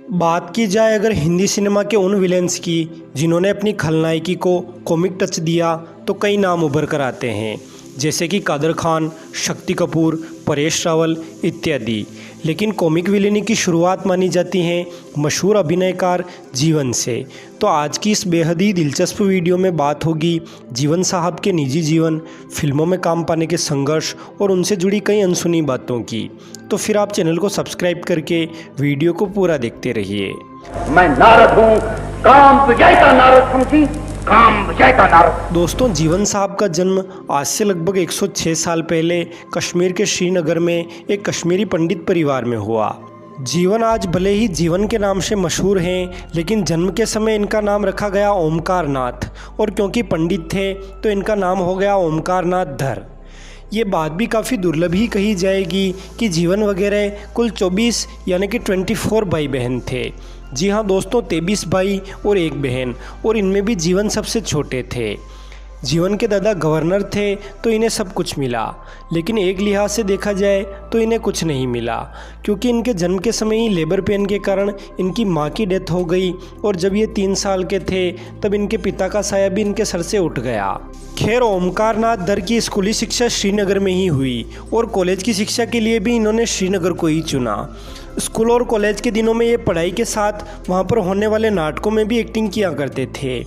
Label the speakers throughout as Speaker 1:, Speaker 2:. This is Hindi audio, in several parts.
Speaker 1: बात की जाए अगर हिंदी सिनेमा के उन विलेंस की जिन्होंने अपनी खलनायकी को कॉमिक टच दिया तो कई नाम उभर कर आते हैं, जैसे कि कादर खान, शक्ति कपूर, परेश रावल इत्यादि। लेकिन कॉमिक विलेनी की शुरुआत मानी जाती है मशहूर अभिनयकार जीवन से। तो आज की इस बेहद ही दिलचस्प वीडियो में बात होगी जीवन साहब के निजी जीवन, फिल्मों में काम पाने के संघर्ष और उनसे जुड़ी कई अनसुनी बातों की। तो फिर आप चैनल को सब्सक्राइब करके वीडियो को पूरा देखते रहिए।
Speaker 2: मैं नारद हूँ, काम विजय का नारद समझी, काम विजय का नारद।
Speaker 1: दोस्तों, जीवन साहब का जन्म आज से लगभग 106 साल पहले कश्मीर के श्रीनगर में एक कश्मीरी पंडित परिवार में हुआ। जीवन आज भले ही जीवन के नाम से मशहूर हैं, लेकिन जन्म के समय इनका नाम रखा गया ओमकार नाथ, और क्योंकि पंडित थे तो इनका नाम हो गया ओमकार नाथ धर। ये बात भी काफ़ी दुर्लभ ही कही जाएगी कि जीवन वगैरह कुल 24 यानी कि 24 भाई बहन थे। जी हाँ दोस्तों, 23 भाई और एक बहन, और इनमें भी जीवन सबसे छोटे थे। जीवन के दादा गवर्नर थे तो इन्हें सब कुछ मिला, लेकिन एक लिहाज से देखा जाए तो इन्हें कुछ नहीं मिला, क्योंकि इनके जन्म के समय ही लेबर पेन के कारण इनकी मां की डेथ हो गई, और जब ये 3 साल के थे तब इनके पिता का साया भी इनके सर से उठ गया। खैर, ओमकार नाथ धर की स्कूली शिक्षा श्रीनगर में ही हुई, और कॉलेज की शिक्षा के लिए भी इन्होंने श्रीनगर को ही चुना। स्कूल और कॉलेज के दिनों में ये पढ़ाई के साथ वहाँ पर होने वाले नाटकों में भी एक्टिंग किया करते थे।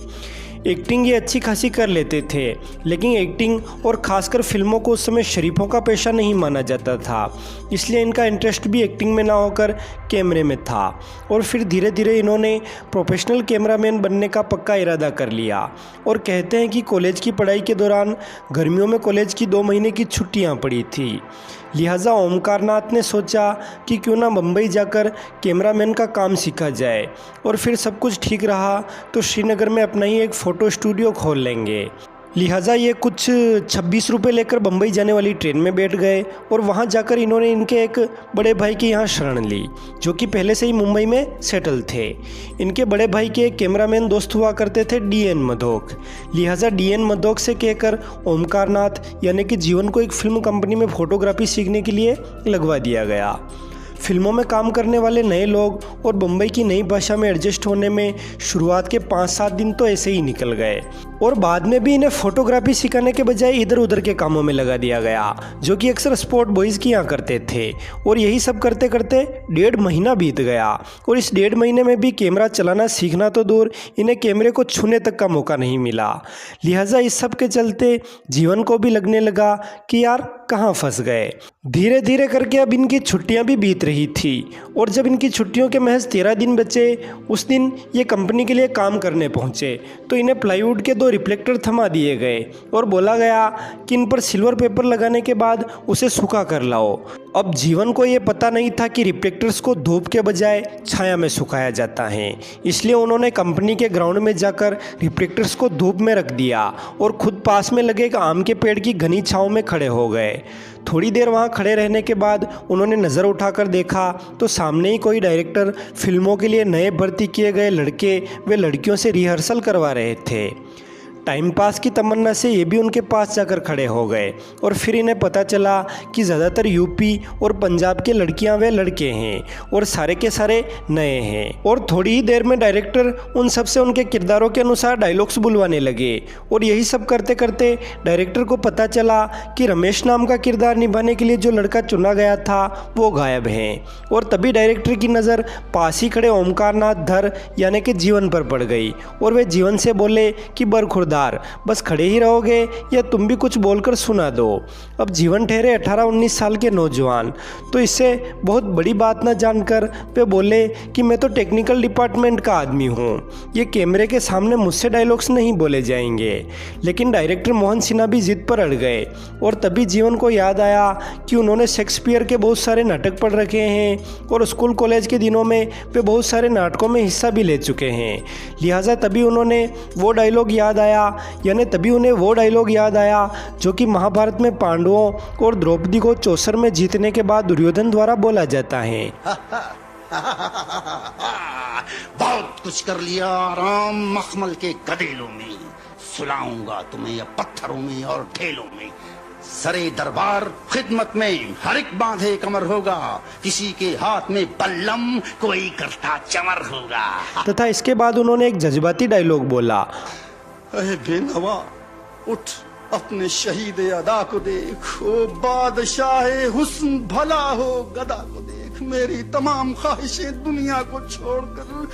Speaker 1: एक्टिंग ये अच्छी खासी कर लेते थे, लेकिन एक्टिंग और ख़ासकर फिल्मों को उस समय शरीफों का पेशा नहीं माना जाता था, इसलिए इनका इंटरेस्ट भी एक्टिंग में ना होकर कैमरे में था। और फिर धीरे धीरे इन्होंने प्रोफेशनल कैमरामैन बनने का पक्का इरादा कर लिया। और कहते हैं कि कॉलेज की पढ़ाई के दौरान गर्मियों में कॉलेज की 2 महीने की छुट्टियाँ पड़ी थी, लिहाजा ओमकार नाथ ने सोचा कि क्यों ना मुंबई जाकर कैमरामैन का काम सीखा जाए, और फिर सब कुछ ठीक रहा तो श्रीनगर में अपना ही एक फ़ोटो स्टूडियो खोल लेंगे। लिहाजा ये कुछ 26 रुपये लेकर बम्बई जाने वाली ट्रेन में बैठ गए, और वहाँ जाकर इन्होंने इनके एक बड़े भाई के यहाँ शरण ली, जो कि पहले से ही मुंबई में सेटल थे। इनके बड़े भाई के एक कैमरामैन दोस्त हुआ करते थे DN मधोक। लिहाजा DN मधोक से कहकर ओमकार नाथ यानी कि जीवन को एक फिल्म कंपनी में फ़ोटोग्राफी सीखने के लिए लगवा दिया गया। फिल्मों में काम करने वाले नए लोग और मुंबई की नई भाषा में एडजस्ट होने में शुरुआत के 5-7 दिन तो ऐसे ही निकल गए, और बाद में भी इन्हें फोटोग्राफी सिखाने के बजाय इधर उधर के कामों में लगा दिया गया, जो कि अक्सर स्पोर्ट बॉयज़ किया करते थे। और यही सब करते करते 1.5 महीना बीत गया, और इस 1.5 महीने में भी कैमरा चलाना सीखना तो दूर, इन्हें कैमरे को छूने तक का मौका नहीं मिला। लिहाजा इस सब के चलते जीवन को भी लगने लगा कि यार कहाँ फंस गए। धीरे धीरे करके अब इनकी छुट्टियां भी बीत रही थी, और जब इनकी छुट्टियों के महज 13 दिन बचे, उस दिन ये कंपनी के लिए काम करने पहुंचे तो इन्हें प्लाईवुड के 2 रिफ्लेक्टर थमा दिए गए, और बोला गया कि इन पर सिल्वर पेपर लगाने के बाद उसे सूखा कर लाओ। अब जीवन को ये पता नहीं था कि रिफ्लेक्टर्स को धूप के बजाय छाया में सुखाया जाता है, इसलिए उन्होंने कंपनी के ग्राउंड में जाकर रिफ्लेक्टर्स को धूप में रख दिया, और खुद पास में लगे एक आम के पेड़ की घनी छांव में खड़े हो गए। थोड़ी देर वहाँ खड़े रहने के बाद उन्होंने नज़र उठाकर देखा तो सामने ही कोई डायरेक्टर फिल्मों के लिए नए भर्ती किए गए लड़के व लड़कियों से रिहर्सल करवा रहे थे। टाइम पास की तमन्ना से ये भी उनके पास जाकर खड़े हो गए, और फिर इन्हें पता चला कि ज़्यादातर यूपी और पंजाब के लड़कियां व लड़के हैं, और सारे के सारे नए हैं। और थोड़ी ही देर में डायरेक्टर उन सब से उनके किरदारों के अनुसार डायलॉग्स बुलवाने लगे, और यही सब करते करते डायरेक्टर को पता चला कि रमेश नाम का किरदार निभाने के लिए जो लड़का चुना गया था वो गायब है। और तभी डायरेक्टर की नज़र पास ही खड़े ओमकार नाथ धर यानी कि जीवन पर पड़ गई, और वे जीवन से बोले कि बरखुरदार, बस खड़े ही रहोगे या तुम भी कुछ बोलकर सुना दो। अब जीवन ठहरे 18-19 साल के नौजवान, तो इससे बहुत बड़ी बात न जानकर वे बोले कि मैं तो टेक्निकल डिपार्टमेंट का आदमी हूँ, ये कैमरे के सामने मुझसे डायलॉग्स नहीं बोले जाएंगे। लेकिन डायरेक्टर मोहन सिन्हा भी जिद पर अड़ गए, और तभी जीवन को याद आया कि उन्होंने शेक्सपियर के बहुत सारे नाटक पढ़ रखे हैं, और स्कूल कॉलेज के दिनों में वे बहुत सारे नाटकों में हिस्सा भी ले चुके हैं। लिहाजा तभी उन्हें वो डायलॉग याद आया जो कि महाभारत में पांडवों और द्रौपदी को चौसर में जीतने के बाद दुर्योधन द्वारा बोला जाता है।
Speaker 3: बहुत कुछ कर लिया राम मखमल के गदेलों में, सुलाऊंगा तुम्हें या पत्थरों में और ठेलों में, सरे दरबार खिदमत में हर एक बांधे कमर होगा, किसी के हाथ में बल्लम कोई करता चमर होगा।
Speaker 1: तथा इसके बाद उन्होंने एक जज्बाती डायलॉग बोला,
Speaker 3: अरे बेनवा उठ, अपने शहीद अदा को देख, ओ बादशाह हुस्न भला हो गदा को देख, मेरी तमाम ख्वाहिशें दुनिया को छोड़कर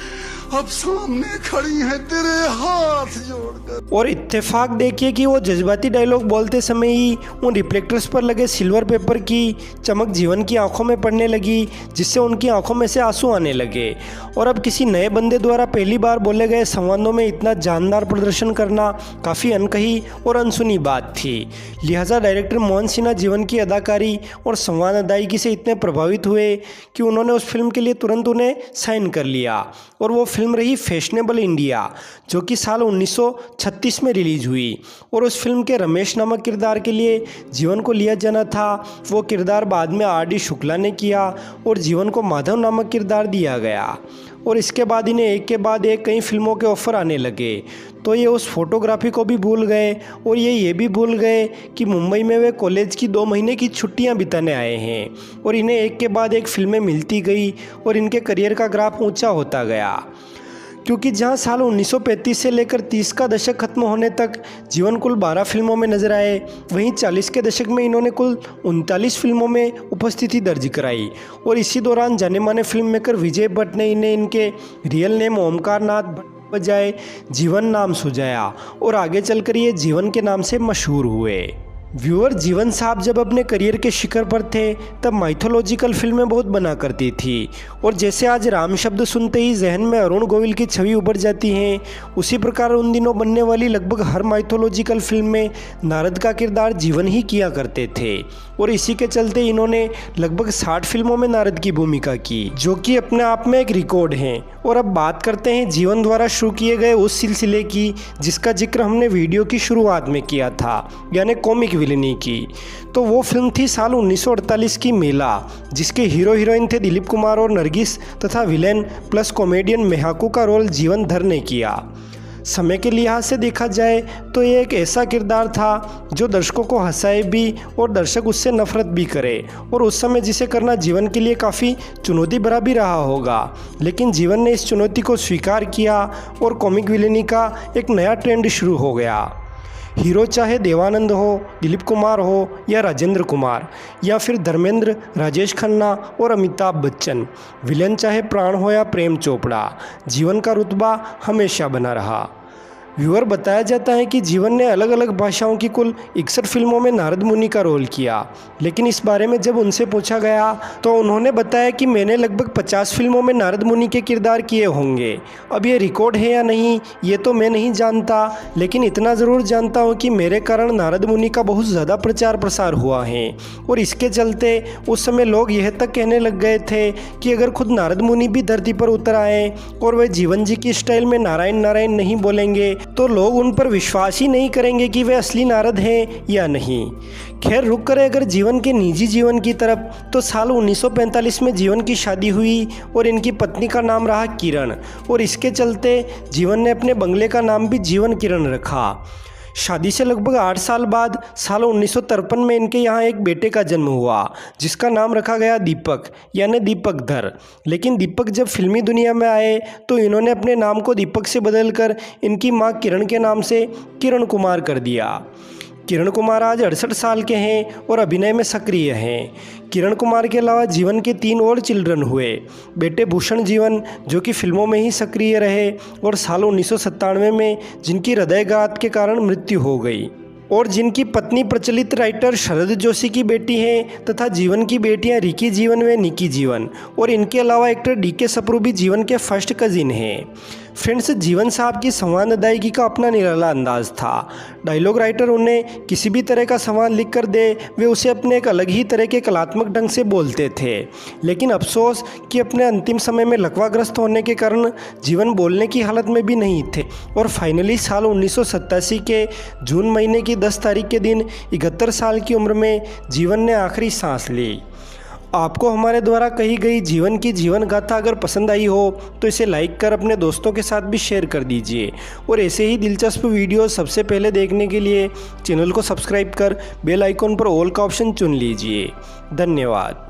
Speaker 3: अब सामने खड़ी हैं तेरे हाथ जोड़कर।
Speaker 1: और इत्तेफाक देखिए कि वो जज्बाती डायलॉग बोलते समय ही उन रिफ्लेक्टर्स पर लगे सिल्वर पेपर की चमक जीवन की आंखों में पड़ने लगी, जिससे उनकी आंखों में से आंसू आने लगे। और अब किसी नए बंदे द्वारा पहली बार बोले गए संवादों में इतना जानदार प्रदर्शन करना काफ़ी अनकही और अनसुनी बात थी। लिहाजा डायरेक्टर मोहन सिन्हा जीवन की अदाकारी और संवाद अदायगी से इतने प्रभावित हुए कि उन्होंने उस फिल्म के लिए तुरंत उन्हें साइन कर लिया। और वो फिल्म रही फैशनेबल इंडिया, जो कि साल 1936 में रिलीज हुई। और उस फिल्म के रमेश नामक किरदार के लिए जीवन को लिया जाना था, वो किरदार बाद में आर.डी. शुक्ला ने किया और जीवन को माधव नामक किरदार दिया गया। और इसके बाद इन्हें एक के बाद एक कई फिल्मों के ऑफ़र आने लगे, तो ये उस फोटोग्राफी को भी भूल गए और ये भी भूल गए कि मुंबई में वे कॉलेज की 2 महीने की छुट्टियां बिताने आए हैं। और इन्हें एक के बाद एक फिल्में मिलती गई और इनके करियर का ग्राफ ऊंचा होता गया, क्योंकि जहां साल 1935 से लेकर 30 का दशक खत्म होने तक जीवन कुल 12 फिल्मों में नजर आए, वहीं 40 के दशक में इन्होंने कुल 39 फिल्मों में उपस्थिति दर्ज कराई। और इसी दौरान जाने माने फिल्म मेकर विजय भट्ट ने इन्हें इनके रियल नेम ओमकार नाथ भट्ट बजाय जीवन नाम सुझाया और आगे चलकर ये जीवन के नाम से मशहूर हुए। व्यूअर, जीवन साहब जब अपने करियर के शिखर पर थे तब माइथोलॉजिकल फिल्में बहुत बना करती थी। और जैसे आज राम शब्द सुनते ही जहन में अरुण गोविल की छवि उभर जाती है, उसी प्रकार उन दिनों बनने वाली लगभग हर माइथोलॉजिकल फिल्म में नारद का किरदार जीवन ही किया करते थे। और इसी के चलते इन्होंने लगभग 60 फिल्मों में नारद की भूमिका की, जो कि अपने आप में एक रिकॉर्ड है। और अब बात करते हैं जीवन द्वारा शुरू किए गए उस सिलसिले की जिसका जिक्र हमने वीडियो की शुरुआत में किया था, यानी कॉमिक विलेनी की। तो वो फिल्म थी साल 1948 की मेला, जिसके हीरो हीरोइन थे दिलीप कुमार और नरगिस, तथा विलेन प्लस कॉमेडियन मेहाकू का रोल जीवन धर ने किया। समय के लिहाज से देखा जाए तो ये एक ऐसा किरदार था जो दर्शकों को हंसाए भी और दर्शक उससे नफरत भी करे, और उस समय जिसे करना जीवन के लिए काफ़ी चुनौती भरा भी रहा होगा। लेकिन जीवन ने इस चुनौती को स्वीकार किया और कॉमिक विलेनी का एक नया ट्रेंड शुरू हो गया। हीरो चाहे देवानंद हो, दिलीप कुमार हो या राजेंद्र कुमार, या फिर धर्मेंद्र, राजेश खन्ना और अमिताभ बच्चन, विलेन चाहे प्राण हो या प्रेम चोपड़ा, जीवन का रुतबा हमेशा बना रहा। व्यूअर, बताया जाता है कि जीवन ने अलग अलग भाषाओं की कुल 61 फिल्मों में नारद मुनि का रोल किया। लेकिन इस बारे में जब उनसे पूछा गया तो उन्होंने बताया कि मैंने लगभग 50 फिल्मों में नारद मुनि के किरदार किए होंगे। अब ये रिकॉर्ड है या नहीं ये तो मैं नहीं जानता, लेकिन इतना ज़रूर जानता हूँ कि मेरे कारण नारद मुनि का बहुत ज़्यादा प्रचार प्रसार हुआ है। और इसके चलते उस समय लोग यह तक कहने लग गए थे कि अगर खुद नारद मुनि भी धरती पर उतर आए और वे जीवन जी की स्टाइल में नारायण नारायण नहीं बोलेंगे तो लोग उन पर विश्वास ही नहीं करेंगे कि वे असली नारद हैं या नहीं। खैर, रुक करें अगर जीवन के निजी जीवन की तरफ, तो साल 1945 में जीवन की शादी हुई और इनकी पत्नी का नाम रहा किरण, और इसके चलते जीवन ने अपने बंगले का नाम भी जीवन किरण रखा। शादी से लगभग 8 साल बाद साल 1953 में इनके यहाँ एक बेटे का जन्म हुआ, जिसका नाम रखा गया दीपक, यानी दीपक धर। लेकिन दीपक जब फिल्मी दुनिया में आए तो इन्होंने अपने नाम को दीपक से बदलकर इनकी माँ किरण के नाम से किरण कुमार कर दिया। किरण कुमार आज 68 साल के हैं और अभिनय में सक्रिय हैं। किरण कुमार के अलावा जीवन के 3 और चिल्ड्रन हुए। बेटे भूषण जीवन, जो कि फिल्मों में ही सक्रिय रहे, और साल 1997 में जिनकी हृदयघात के कारण मृत्यु हो गई, और जिनकी पत्नी प्रचलित राइटर शरद जोशी की बेटी हैं, तथा जीवन की बेटियां रिकी जीवन व निकी जीवन, और इनके अलावा एक्टर डी.के. सप्रू भी जीवन के फर्स्ट कजिन हैं। फ्रेंड्स, जीवन साहब की संवाद अदायगी का अपना निराला अंदाज था। डायलॉग राइटर उन्हें किसी भी तरह का संवाद लिख कर दे, वे उसे अपने एक अलग ही तरह के कलात्मक ढंग से बोलते थे। लेकिन अफसोस कि अपने अंतिम समय में लकवाग्रस्त होने के कारण जीवन बोलने की हालत में भी नहीं थे, और फाइनली साल 1987 के जून महीने की 10 तारीख के दिन 71 साल की उम्र में जीवन ने आखिरी सांस ली। आपको हमारे द्वारा कही गई जीवन की जीवन गाथा अगर पसंद आई हो तो इसे लाइक कर अपने दोस्तों के साथ भी शेयर कर दीजिए और ऐसे ही दिलचस्प वीडियो सबसे पहले देखने के लिए चैनल को सब्सक्राइब कर बेल आइकॉन पर ऑल का ऑप्शन चुन लीजिए। धन्यवाद।